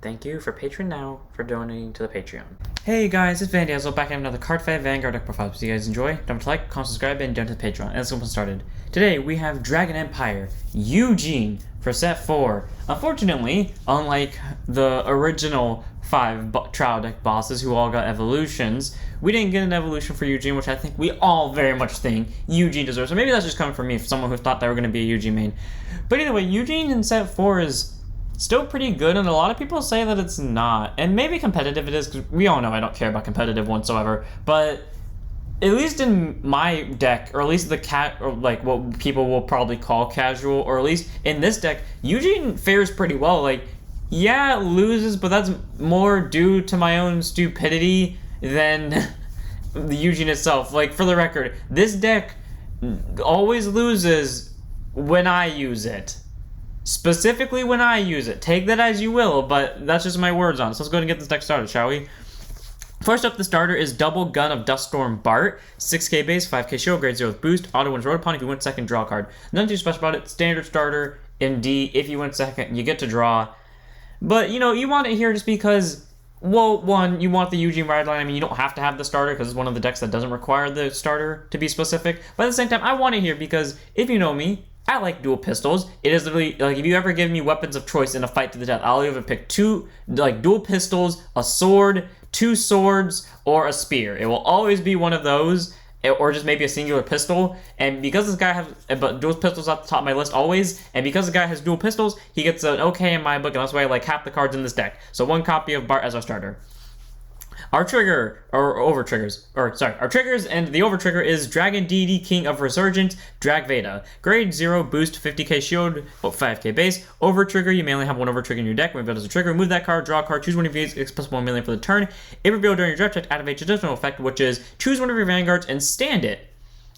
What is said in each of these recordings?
Thank you for Patreon now for donating to the Patreon. Hey guys, it's Van Dazzle back in another Card Fight Vanguard deck profile. So you guys enjoy? Don't forget to like, comment, subscribe, and donate to the Patreon. And let's get started. Today we have Dragon Empire Eugene for set 4. Unfortunately, unlike the original 5 trial deck bosses who all got evolutions, we didn't get an evolution for Eugene, which I think we all very much think Eugene deserves. So maybe that's just coming from me, for someone who thought they were going to be a Eugene main. But anyway, Eugene in set 4 is still pretty good, and a lot of people say that it's not. And maybe competitive it is, because we all know I don't care about competitive whatsoever. But at least in my deck, or at least the or like what people will probably call casual, or at least in this deck, Eugene fares pretty well. Like, yeah, it loses, but that's more due to my own stupidity than the Eugene itself. Like, for the record, this deck always loses when I use it. Specifically when I use it. Take that as you will, but that's just my words on it. So let's go ahead and get this deck started, shall we? First up, the starter is Double Gun of Duststorm Bart. 6k base, 5k shield, grade 0 with boost. Auto wins road upon. If you win second, draw a card. Nothing too special about it. Standard starter, MD. If you win second, you get to draw. But, you know, you want it here just because, well, one, you want the Eugene ride line. I mean, you don't have to have the starter because it's one of the decks that doesn't require the starter to be specific. But at the same time, I want it here because, if you know me, I like dual pistols. It is literally, like, if you ever give me weapons of choice in a fight to the death, I'll either pick two, like, dual pistols, a sword, 2 swords, or a spear. It will always be one of those, or just maybe a singular pistol. And because this guy has dual pistols at the top of my list always, and because the guy has dual pistols, he gets an okay in my book, and that's why I like half the cards in this deck. So 1 copy of Bart as our starter. Our trigger, or over triggers, or sorry, our triggers and the over trigger is Dragon Deity King of Resurgence, Drag Veda. Grade 0, boost, 50k shield, 5k base. Over trigger, you may only have 1 over trigger in your deck. When it as a trigger, move that card, draw a card, choose one of your V's, plus 1 million for the turn. If revealed during your draft check, activate your additional effect, which is choose one of your vanguards and stand it.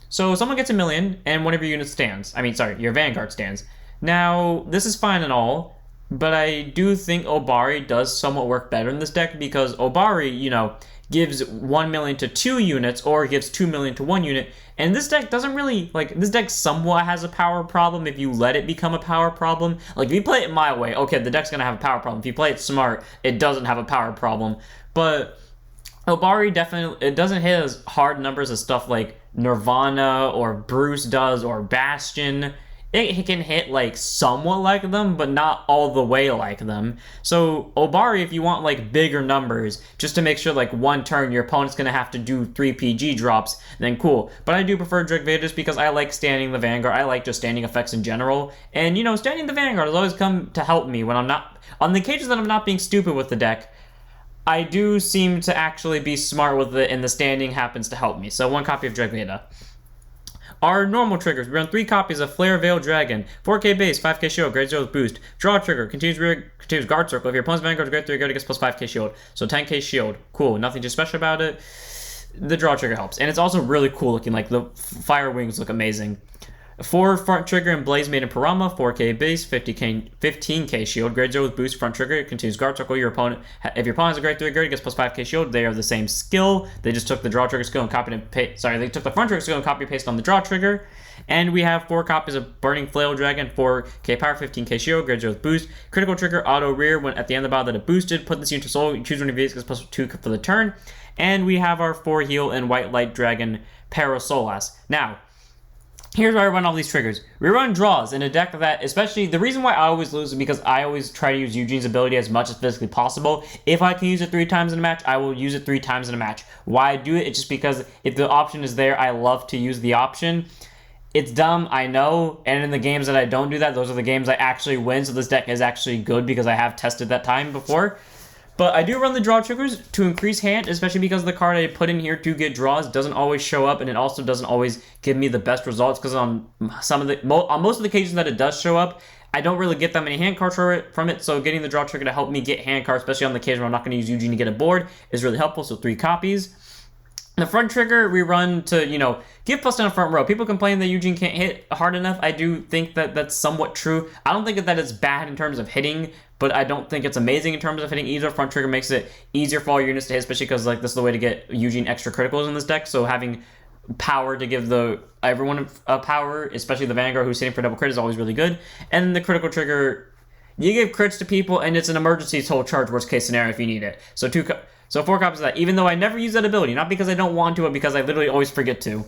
So someone gets 1 million, and one of your units stands. Your vanguard stands. Now, this is fine and all, but I do think Obari does somewhat work better in this deck because Obari, you know, gives 1 million to 2 units or gives 2 million to 1 unit. And this deck doesn't really, like, this deck somewhat has a power problem if you let it become a power problem. Like, if you play it my way, okay, the deck's gonna have a power problem. If you play it smart, it doesn't have a power problem. But Obari definitely, it doesn't hit as hard numbers as stuff like Nirvana or Bruce does or Bastion. It can hit, like, somewhat like them, but not all the way like them. So, Obari, if you want, like, bigger numbers, just to make sure, like, 1 turn your opponent's gonna have to do 3 PG drops, then cool. But I do prefer Drag Veda just because I like standing the Vanguard. I like just standing effects in general. And, you know, standing the Vanguard has always come to help me when I'm not... On the occasions that I'm not being stupid with the deck, I do seem to actually be smart with it, and the standing happens to help me. So, 1 copy of Drag Veda. Our normal triggers, we run 3 copies of Flare Veil Dragon, 4k base, 5k shield, grade 0 with boost. Draw trigger, continues guard circle. If your opponent's vanguard is grade 3, gets plus 5k shield. So 10k shield. Cool, nothing too special about it. The draw trigger helps. And it's also really cool looking, like the fire wings look amazing. 4 front trigger and Blaze Maiden Parama, 4k base, 15k shield, grade 0 with boost, front trigger, continues guard circle. If your opponent has a grade 3 guard, gets plus 5k shield. They are the same skill. They just took the draw trigger skill and copied and paste. They took the front trigger skill and copy and paste on the draw trigger. And we have 4 copies of Burning Flail Dragon, 4k power, 15k shield, grade 0 with boost. Critical trigger, auto rear, when at the end of the battle that it boosted, put this unit to soul, you choose one of these, gets plus 2 for the turn. And we have our 4 heal and White Light Dragon, Parasolas. Now, here's why I run all these triggers. We run draws in a deck that, especially, the reason why I always lose is because I always try to use Eugene's ability as much as physically possible. If I can use it 3 times in a match, I will use it 3 times in a match. Why I do it? It's just because if the option is there, I love to use the option. It's dumb, I know, and in the games that I don't do that, those are the games I actually win, so this deck is actually good because I have tested that time before. But I do run the draw triggers to increase hand, especially because the card I put in here to get draws doesn't always show up, and it also doesn't always give me the best results because on most of the occasions that it does show up, I don't really get that many hand cards from it, so getting the draw trigger to help me get hand cards, especially on the occasion where I'm not going to use Eugene to get a board, is really helpful, so 3 copies. The front trigger, we run to, you know, give plus down front row. People complain that Eugene can't hit hard enough. I do think that that's somewhat true. I don't think that it's bad in terms of hitting, but I don't think it's amazing in terms of hitting either. Front trigger makes it easier for all your units to hit, especially because, like, this is the way to get Eugene extra criticals in this deck. So having power to give everyone a power, especially the Vanguard who's hitting for double crit, is always really good. And the critical trigger You give crits to people, and it's an emergency soul charge worst case scenario if you need it. So 4 copies of that, even though I never use that ability, not because I don't want to, but because I literally always forget to.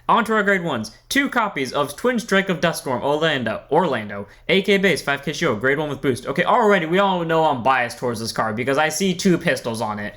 On to our grade 1s. 2 copies of Twin Strike of Duststorm, Orlando, AK base, 5k shield, grade 1 with boost. Okay, already we all know I'm biased towards this card because I see 2 pistols on it.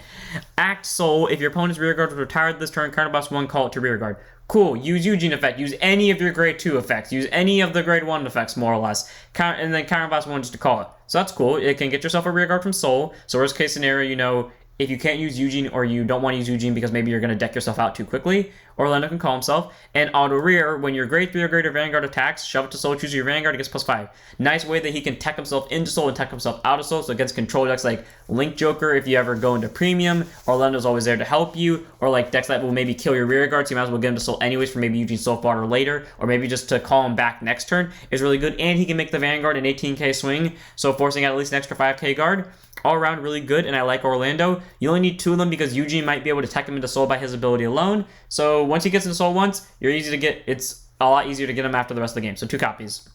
Act Soul, if your opponent's rearguard was retired this turn, counterblast 1, call it to rearguard. Cool, use Eugene effect, use any of your grade 2 effects, use any of the grade 1 effects more or less, and then counterblast 1 just to call it. So that's cool, it can get yourself a rearguard from Soul, so worst case scenario, you know, if you can't use Eugene or you don't want to use Eugene because maybe you're going to deck yourself out too quickly, Orlando can call himself. And auto rear, when your grade 3 or greater Vanguard attacks, shove it to Soul, choose your Vanguard, it gets +5. Nice way that he can tech himself into Soul and tech himself out of Soul. So against control decks like Link Joker, if you ever go into Premium, Orlando's always there to help you. Or like decks that will maybe kill your rearguard, so you might as well get him to Soul anyways for maybe Eugene Soul Fodder later, or maybe just to call him back next turn is really good. And he can make the Vanguard an 18k swing, so forcing out at least an extra 5k guard. All around really good, and I like Orlando. You only need 2 of them because Eugene might be able to tech him into Soul by his ability alone. So once he gets into Soul once, it's a lot easier to get him after the rest of the game. So 2 copies.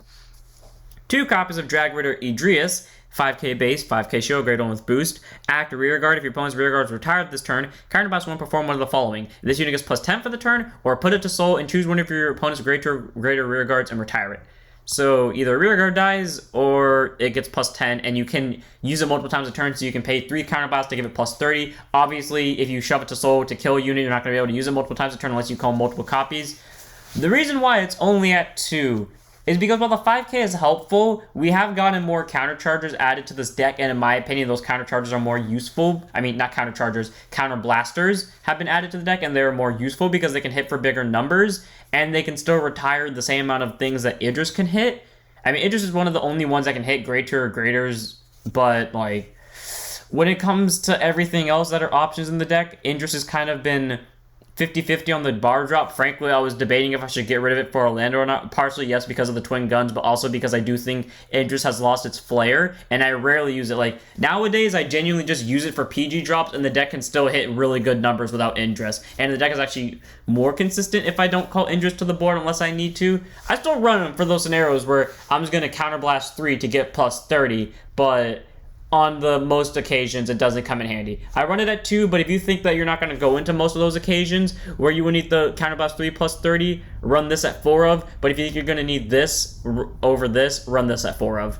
2 copies of Drag Ritter Idrius, 5k base, 5k shield, grade 1 with boost. Act rearguard, if your opponent's rearguard is retired this turn, counterblast 1, perform one of the following. This unit gets +10 for the turn, or put it to Soul and choose one of your opponent's greater rearguards and retire it. So either rearguard dies or it gets +10, and you can use it multiple times a turn, so you can pay 3 counterblasts to give it +30. Obviously, if you shove it to Soul to kill a unit, you're not going to be able to use it multiple times a turn unless you call multiple copies. The reason why it's only at 2 is because while the 5k is helpful, we have gotten more counter chargers added to this deck, and in my opinion, those counter chargers are more useful. I mean, not counter chargers, counter blasters have been added to the deck, and they're more useful because they can hit for bigger numbers, and they can still retire the same amount of things that Idris can hit. I mean, Idris is one of the only ones that can hit grade 2 or graders, but like, when it comes to everything else that are options in the deck, Idris has kind of been 50-50 on the bar drop. Frankly, I was debating if I should get rid of it for Orlando or not. Partially, yes, because of the twin guns, but also because I do think Idris has lost its flair, and I rarely use it. Like, nowadays, I genuinely just use it for PG drops, and the deck can still hit really good numbers without Idris. And the deck is actually more consistent if I don't call Idris to the board unless I need to. I still run them for those scenarios where I'm just going to counterblast 3 to get +30, but on the most occasions, it doesn't come in handy. I run it at 2, but if you think that you're not going to go into most of those occasions where you would need the counterblast 3 +30, run this at 4 of. But if you think you're going to need this over this, run this at 4 of.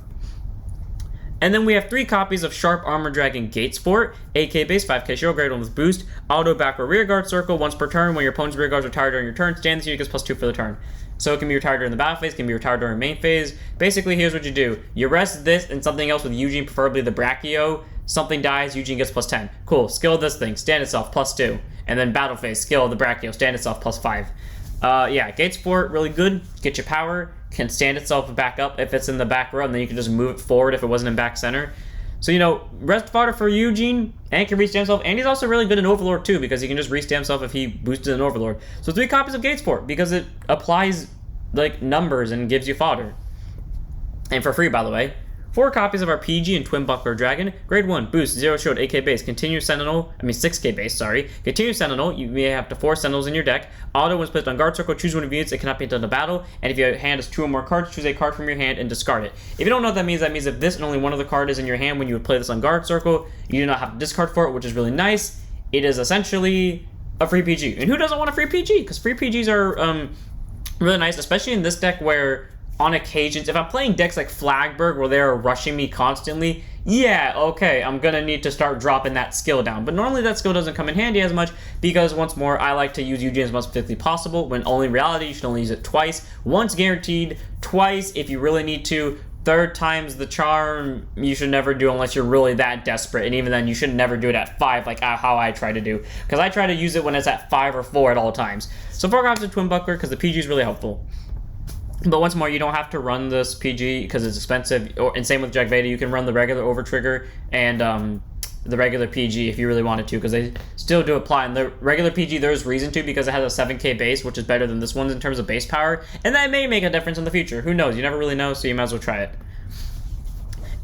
And then we have 3 copies of Sharp Armor Dragon Gatesport, AK base, 5k shield, grade 1 with boost, auto back or rearguard circle once per turn. When your opponent's rearguard is retired during your turn, stand this unit gets +2 for the turn. So it can be retired during the battle phase, can be retired during main phase. Basically, here's what you do. You rest this and something else with Eugene, preferably the Brachio. Something dies, Eugene gets +10. Cool, skill this thing, stand itself, +2. And then battle phase, skill the Brachio, stand itself, +5. Yeah, Gatesport, really good. Get your power, can stand itself back up if it's in the back row, and then you can just move it forward if it wasn't in back center. So, you know, rest fodder for Eugene, and can restamp himself, and he's also really good in Overlord too, because he can just restamp himself if he boosted an Overlord. So 3 copies of Gatesport, because it applies, like, numbers and gives you fodder. And for free, by the way. 4 copies of our PG and Twin Buckler Dragon. Grade 1, boost, 0 shield, 8k base, continuous Sentinel, 6k base, sorry. Continuous Sentinel, you may have to 4 Sentinels in your deck. Auto, when placed on guard circle, choose one of your units that cannot be done in battle. And if your hand has 2 or more cards, choose a card from your hand and discard it. If you don't know what that means if this and only one of the card is in your hand when you would play this on guard circle, you do not have to discard for it, which is really nice. It is essentially a free PG. And who doesn't want a free PG? Because free PGs are really nice, especially in this deck where on occasions, if I'm playing decks like Flagberg where they're rushing me constantly, yeah, okay, I'm gonna need to start dropping that skill down. But normally that skill doesn't come in handy as much because, once more, I like to use Eugene as much as physically possible, when only in reality you should only use it twice. Once guaranteed, twice if you really need to. 3rd time's the charm, you should never do unless you're really that desperate, and even then you should never do it at 5 like how I try to do, because I try to use it when it's at 5 or 4 at all times. So 4 copies of Twin Buckler because the PG is really helpful. But once more, you don't have to run this PG because it's expensive, and same with Jack Veda. You can run the regular Overtrigger and the regular PG if you really wanted to, because they still do apply. And the regular PG, there's reason to, because it has a 7k base, which is better than this one in terms of base power, and that may make a difference in the future. Who knows? You never really know, so you might as well try it.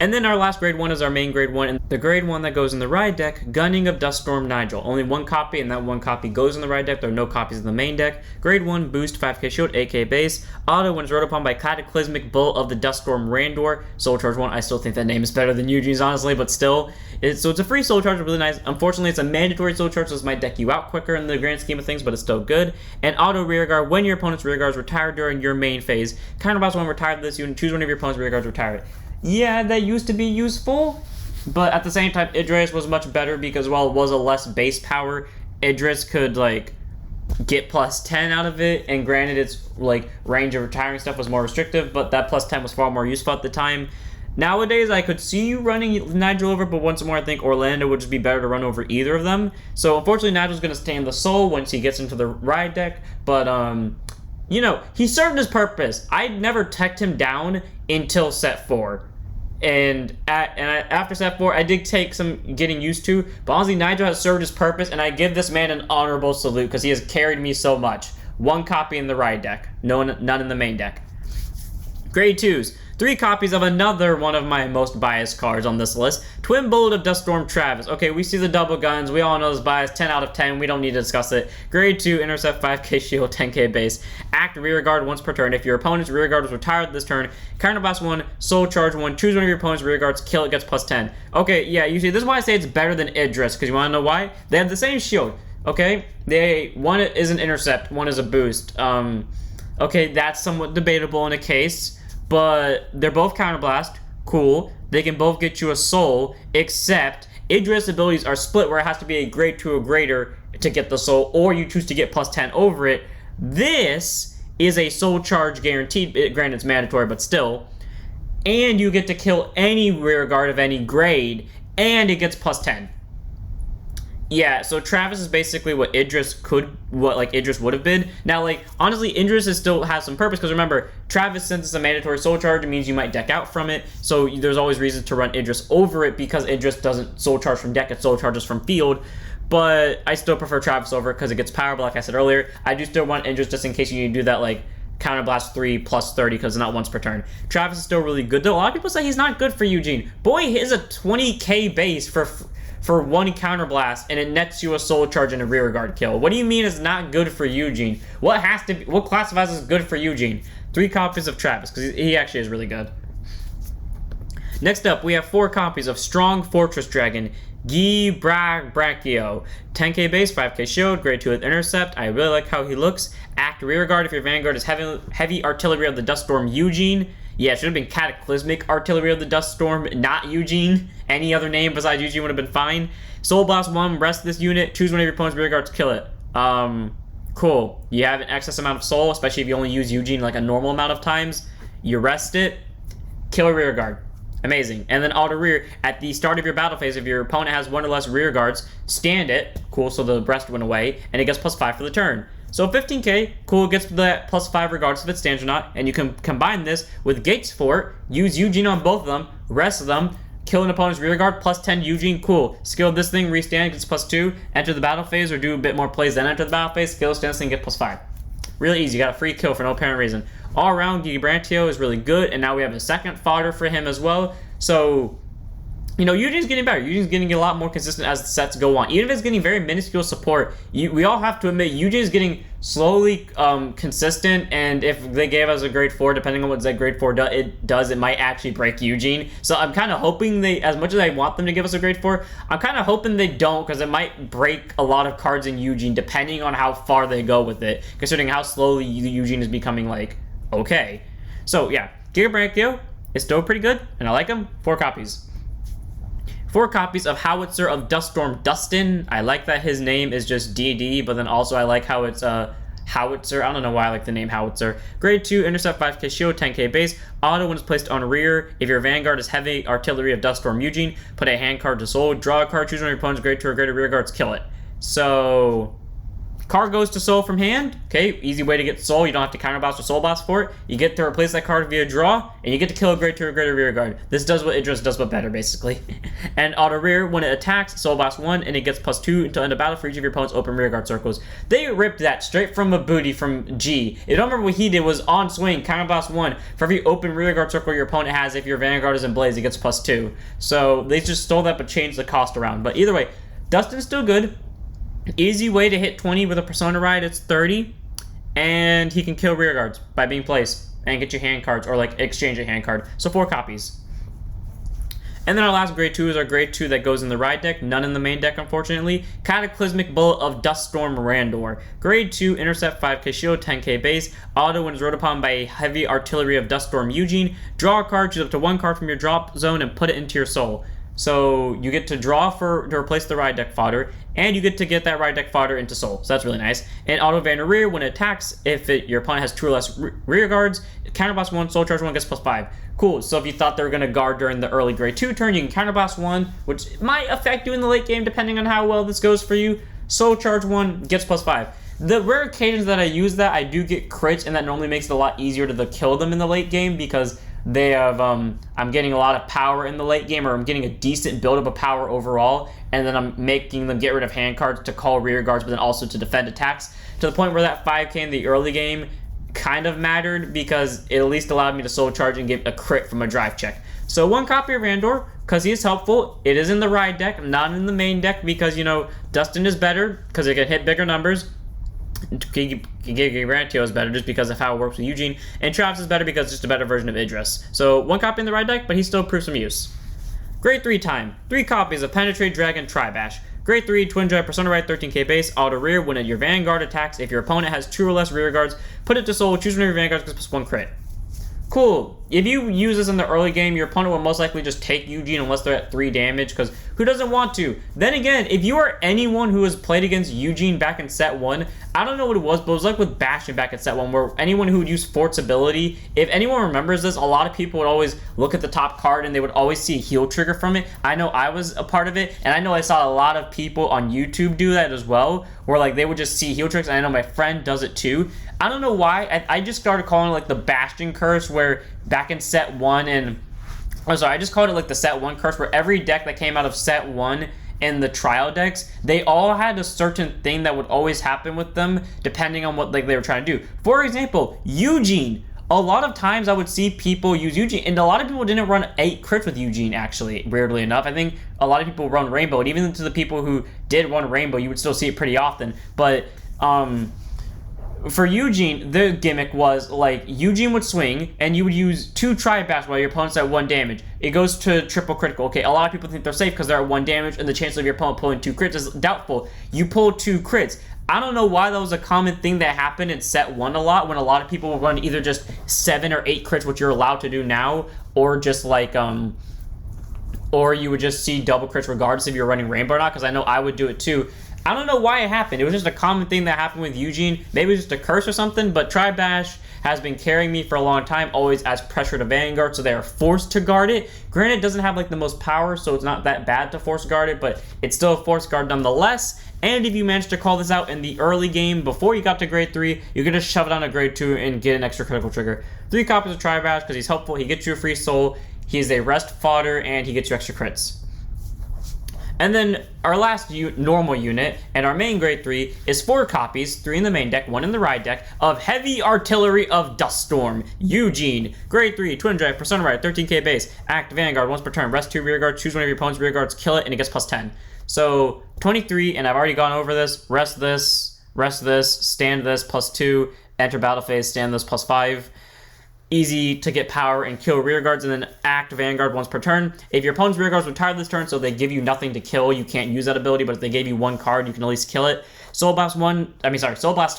And then our last grade 1 is our main grade 1, and the grade 1 that goes in the ride deck, Gunning of Duststorm Nigel. Only one copy, and that one copy goes in the ride deck. There are no copies in the main deck. Grade 1, boost, 5k shield, 8k base. Auto when it's rode upon by Cataclysmic Bolt of the Duststorm Randor. Soul Charge 1, I still think that name is better than Eugene's, honestly, but still. So it's a free Soul Charge, really nice. Unfortunately, it's a mandatory Soul Charge, so this might deck you out quicker in the grand scheme of things, but it's still good. And Auto Rearguard, when your opponent's rearguard is retired during your main phase. Counterblast when retired this unit, choose one of your opponent's rearguards retired. Yeah, that used to be useful, but at the same time, Idris was much better because while it was a less base power, Idris could, like, get plus 10 out of it, and granted its, like, range of retiring stuff was more restrictive, but that plus 10 was far more useful at the time. Nowadays, I could see you running Nigel over, but once more, I think Orlando would just be better to run over either of them. So, unfortunately, Nigel's going to stay in the Soul once he gets into the ride deck, but, you know, he served his purpose. I never teched him down until set 4. And after set 4, I did take some getting used to, but honestly, Nigel has served his purpose, and I give this man an honorable salute because he has carried me so much. One copy in the ride deck, none in the main deck. Grade 2s. 3 copies of another one of my most biased cards on this list. Twin Bullet of Duststorm Travis. Okay, we see the double guns. We all know this bias. 10 out of 10. We don't need to discuss it. Grade 2, intercept 5k shield, 10k base. Act rearguard once per turn. If your opponent's rearguard was retired this turn, counterblast 1, soul charge 1, choose one of your opponent's rearguards, kill it, gets plus 10. Okay, yeah, you see, this is why I say it's better than Idris, because you want to know why? They have the same shield, okay? One is an intercept, one is a boost. Okay, that's somewhat debatable in a case. But they're both counterblast. Cool. They can both get you a soul, except Idris abilities are split where it has to be a grade 2 or greater to get the soul, or you choose to get plus 10 over it. This is a soul charge guaranteed. Granted, it's mandatory, but still. And you get to kill any rearguard of any grade, and it gets plus 10. Yeah, so Travis is basically what Idris would have been. Now, like, honestly, Idris still has some purpose, because remember, Travis, since it's a mandatory soul charge, it means you might deck out from it, so there's always reason to run Idris over it, because Idris doesn't soul charge from deck, it soul charges from field, but I still prefer Travis over it, because it gets power, but like I said earlier, I do still want Idris just in case you need to do that, like, counterblast 3 plus 30, because it's not once per turn. Travis is still really good, though. A lot of people say he's not good for Eugene. Boy, he is a 20k base for one counterblast, and it nets you a soul charge and a rearguard kill. What do you mean it's not good for Eugene? What classifies as good for Eugene? 3 copies of Travis, because he actually is really good. Next up, we have 4 copies of Strong Fortress Dragon, Guy Brachio. 10k base, 5k shield, grade 2 with intercept. I really like how he looks. Act rearguard if your vanguard is heavy artillery of the Duststorm Eugene. Yeah, it should have been Cataclysmic Artillery of the Duststorm, not Eugene. Any other name besides Eugene would have been fine. Soul Blast 1, rest this unit, choose one of your opponent's rearguards, kill it. Cool. You have an excess amount of soul, especially if you only use Eugene like a normal amount of times. You rest it, kill a rearguard. Amazing. And then auto rear, at the start of your battle phase, if your opponent has 1 or less rearguards, stand it. Cool, so the rest went away, and it gets plus 5 for the turn. So 15k, cool, it gets that plus 5 regardless if it stands or not, and you can combine this with Gates Fort, use Eugene on both of them, rest them, kill an opponent's rearguard, plus 10 Eugene, cool. Skill this thing, restand, gets plus 2, enter the battle phase, or do a bit more plays, then enter the battle phase, skill stand this thing, get plus 5. Really easy, you got a free kill for no apparent reason. All around, Gibrantio is really good, and now we have a second fodder for him as well, so... You know, Eugene's getting better. Eugene's getting a lot more consistent as the sets go on. Even if it's getting very minuscule support, we all have to admit Eugene's getting slowly consistent, and if they gave us a grade 4, depending on what that grade 4 does, it might actually break Eugene. So I'm kind of hoping as much as I want them to give us a grade 4, I'm kind of hoping they don't, because it might break a lot of cards in Eugene, depending on how far they go with it, considering how slowly Eugene is becoming, like, okay. So, yeah, Giga Brachio is still pretty good, and I like him. 4 copies. 4 copies of Howitzer of Duststorm Dustin. I like that his name is just DD, but then also I like how it's Howitzer. I don't know why I like the name Howitzer. Grade 2, intercept 5k shield, 10k base. Auto when it's placed on rear. If your vanguard is heavy artillery of Duststorm Eugene, put a hand card to soul. Draw a card, choose one of your opponent's grade 2 or greater rear guards, kill it. So, Card goes to Soul from hand. Okay, easy way to get Soul. You don't have to counterblast or Soul Blast for it. You get to replace that card via draw, and you get to kill a grade 2 or greater rear guard. This does what Idris does, but better, basically. And auto rear, when it attacks, Soul Blast 1, and it gets +2 until end of battle for each of your opponent's open rear guard circles. They ripped that straight from a booty from G. If you don't remember what he did was on swing, counterblast 1. For every open rear guard circle your opponent has, if your Vanguard is in Blaze, it gets +2. So they just stole that, but changed the cost around. But either way, Dustin's still good. Easy way to hit 20 with a Persona Ride, it's 30. And he can kill rear guards by being placed and get your hand cards, or like exchange a hand card. So 4 copies. And then our last grade 2 is our grade 2 that goes in the ride deck. None in the main deck, unfortunately. Cataclysmic Bullet of Duststorm Randor. Grade 2, intercept 5k shield, 10k base. Auto when is rode upon by a heavy artillery of Duststorm Eugene. Draw a card, choose up to 1 card from your drop zone and put it into your soul. So you get to draw to replace the ride deck fodder, and you get to get that ride deck fodder into soul. So that's really nice. And auto Vanner rear, when it attacks, if your opponent has 2 or less rear guards, counterblast 1, soul charge 1 gets +5. Cool. So if you thought they were going to guard during the early grade 2 turn, you can counterblast 1, which might affect you in the late game depending on how well this goes for you. Soul charge 1 gets +5. The rare occasions that I use that, I do get crits, and that normally makes it a lot easier to kill them in the late game because they have, I'm getting a lot of power in the late game, or I'm getting a decent buildup of power overall, and then I'm making them get rid of hand cards to call rear guards, but then also to defend attacks, to the point where that 5k in the early game kind of mattered because it at least allowed me to soul charge and get a crit from a drive check. So 1 copy of Randor, because he is helpful. It is in the ride deck, not in the main deck, because, you know, Dustin is better, because it can hit bigger numbers. Garantio is better just because of how it works with Eugene, and Travis is better because it's just a better version of Idris. So 1 copy in the ride deck, but he still proves some use. Grade 3 time. 3 copies of Penetrate Dragon Tribash. Grade 3 Twin Drive Persona Ride 13k base, auto rear, when your Vanguard attacks, if your opponent has 2 or less rear guards, put it to soul, choose one of your Vanguards, gets +1 crit. Cool. If you use this in the early game, your opponent will most likely just take Eugene unless they're at 3 damage, because who doesn't want to? Then again, if you are anyone who has played against Eugene back in set 1, I don't know what it was, but it was like with Bastion back in set 1, where anyone who would use Fort's ability, if anyone remembers this, a lot of people would always look at the top card and they would always see a heal trigger from it. I know I was a part of it, and I know I saw a lot of people on YouTube do that as well, where like they would just see heal tricks, and I know my friend does it too. I don't know why. I just started calling it like the Bastion curse, where back in set 1 and... Oh, sorry, I just called it like the set 1 curse, where every deck that came out of set 1 in the trial decks, they all had a certain thing that would always happen with them, depending on what like they were trying to do. For example, Eugene. A lot of times I would see people use Eugene, and a lot of people didn't run 8 crits with Eugene, actually, weirdly enough. I think a lot of people run Rainbow, and even to the people who did run Rainbow, you would still see it pretty often. But, for Eugene, the gimmick was, like, Eugene would swing, and you would use 2 Tribash while your opponent's at 1 damage. It goes to triple critical. Okay, a lot of people think they're safe because they're at 1 damage, and the chance of your opponent pulling 2 crits is doubtful. You pull 2 crits. I don't know why that was a common thing that happened in set 1 a lot, when a lot of people would run either just 7 or 8 crits, which you're allowed to do now, or just, like, or you would just see double crits regardless if you're running Rainbow or not, because I know I would do it too. I don't know why it happened. It was just a common thing that happened with Eugene. Maybe it was just a curse or something, but Tribash has been carrying me for a long time, always adds pressure to Vanguard, so they are forced to guard it. Granted, it doesn't have like the most power, so it's not that bad to force guard it, but it's still a force guard nonetheless. And if you manage to call this out in the early game before you got to grade 3, you can just shove it on a grade 2 and get an extra critical trigger. 3 copies of Tribash because he's helpful, he gets you a free soul, he's a rest fodder, and he gets you extra crits. And then our last normal unit, and our main grade 3, is 4 copies, 3 in the main deck, 1 in the ride deck, of Heavy Artillery of Duststorm, Eugene. Grade 3, Twin Drive, Persona Ride, 13k base, act Vanguard once per turn, rest 2 rear guards, choose one of your opponent's rear guards, kill it, and it gets +10. So 23, and I've already gone over this, rest this, stand this, +2, enter battle phase, stand this, +5. Easy to get power and kill rear guards, and then act Vanguard once per turn. If your opponent's rear guards retire this turn, so they give you nothing to kill, you can't use that ability, but if they gave you 1 card, you can at least kill it. Soul Blast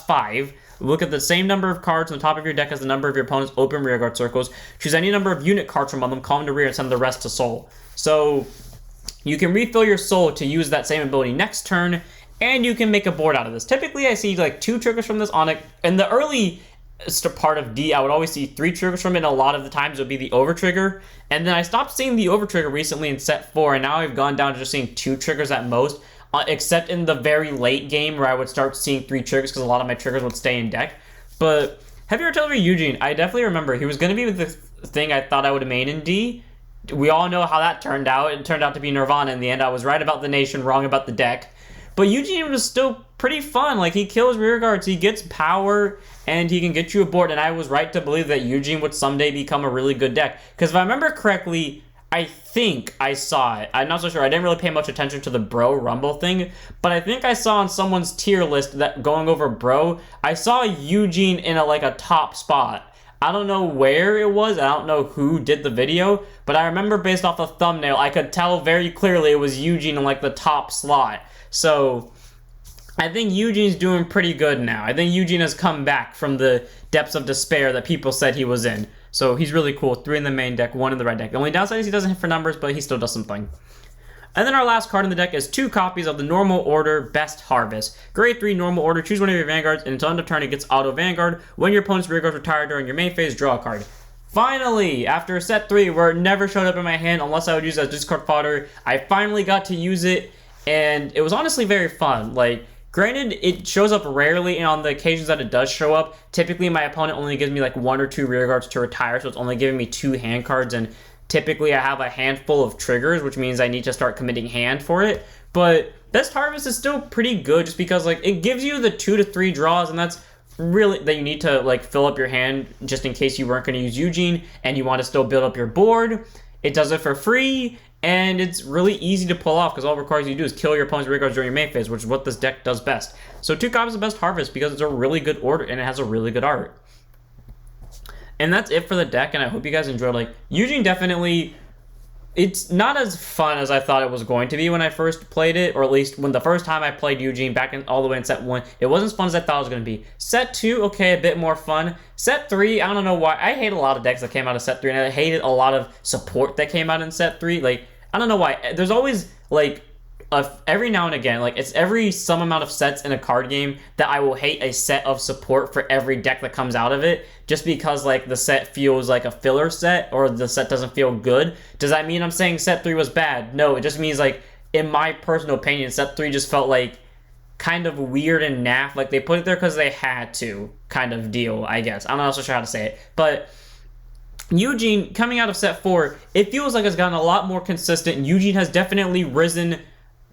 5. Look at the same number of cards on the top of your deck as the number of your opponent's open rear guard circles. Choose any number of unit cards from them, call them to rear, and send the rest to soul. So you can refill your soul to use that same ability next turn, and you can make a board out of this. Typically, I see like 2 triggers from this on it. In the early part of D, I would always see 3 triggers from it, and a lot of the times it would be the over trigger. And then I stopped seeing the over trigger recently in set 4, and now I've gone down to just seeing 2 triggers at most. except in the very late game where I would start seeing 3 triggers because a lot of my triggers would stay in deck. But Heavy Artillery Eugene, I definitely remember he was going to be with the thing I thought I would have made in D. We all know how that turned out. It turned out to be Nirvana in the end. I was right about the nation, wrong about the deck. But Eugene was still pretty fun. Like, he kills rear guards, he gets power, and he can get you a board. And I was right to believe that Eugene would someday become a really good deck. Because if I remember correctly, I think I saw it. I'm not so sure. I didn't really pay much attention to the Bro Rumble thing, but I think I saw on someone's tier list that going over Bro, I saw Eugene in a top spot. I don't know where it was. I don't know who did the video, but I remember based off the thumbnail, I could tell very clearly it was Eugene in the top slot. So I think Eugene's doing pretty good now. I think Eugene has come back from the depths of despair that people said he was in. So he's really cool. 3 in the main deck, 1 in the red deck. The only downside is he doesn't hit for numbers, but he still does something. And then our last card in the deck is 2 copies of the Normal Order Best Harvest. Grade 3 Normal Order, choose one of your Vanguards, and until end of turn it gets Auto Vanguard. When your opponent's rear guards retire during your main phase, draw a card. Finally, after set 3, where it never showed up in my hand unless I would use it as discard fodder, I finally got to use it, and it was honestly very fun. Granted, it shows up rarely, and on the occasions that it does show up, typically my opponent only gives me 1 or 2 rear guards to retire, so it's only giving me 2 hand cards, and typically I have a handful of triggers, which means I need to start committing hand for it. But Best Harvest is still pretty good, just because it gives you the 2 to 3 draws, and that's really that you need to fill up your hand just in case you weren't going to use Eugene and you want to still build up your board. It does it for free. And it's really easy to pull off because all it requires you to do is kill your opponent's rear guards during your main phase, which is what this deck does best. So 2 copies of Best Harvest because it's a really good order and it has a really good art. And that's it for the deck, and I hope you guys enjoyed. Eugene definitely, it's not as fun as I thought it was going to be when I first played it, or at least when the first time I played Eugene back all the way in set 1, it wasn't as fun as I thought it was going to be. Set 2, okay, a bit more fun. Set 3, I don't know why. I hate a lot of decks that came out of set 3, and I hated a lot of support that came out in set 3. I don't know why. There's always, every now and again, it's every some amount of sets in a card game that I will hate a set of support for every deck that comes out of it, just because, the set feels like a filler set, or the set doesn't feel good. Does that mean I'm saying set 3 was bad? No, it just means, in my personal opinion, set 3 just felt kind of weird and naff. They put it there because they had to, kind of deal, I guess. I'm not so sure how to say it, but Eugene, coming out of set 4, it feels like it's gotten a lot more consistent. Eugene has definitely risen,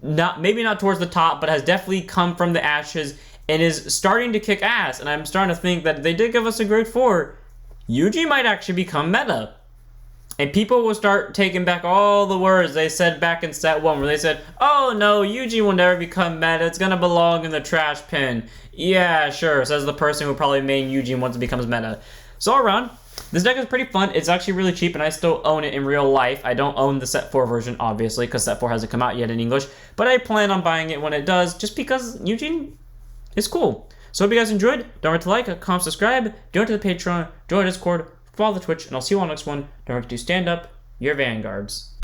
maybe not towards the top, but has definitely come from the ashes and is starting to kick ass. And I'm starting to think that they did give us a grade 4. Eugene might actually become meta. And people will start taking back all the words they said back in set 1, where they said, oh no, Eugene will never become meta, it's gonna belong in the trash bin. Yeah, sure, says the person who probably made Eugene once it becomes meta. So all around, this deck is pretty fun. It's actually really cheap, and I still own it in real life. I don't own the Set 4 version, obviously, because Set 4 hasn't come out yet in English, but I plan on buying it when it does, just because Eugene is cool. So hope you guys enjoyed. Don't forget to like, comment, subscribe, donate to the Patreon, join the Discord, follow the Twitch, and I'll see you on the next one. Don't forget to stand up your Vanguards.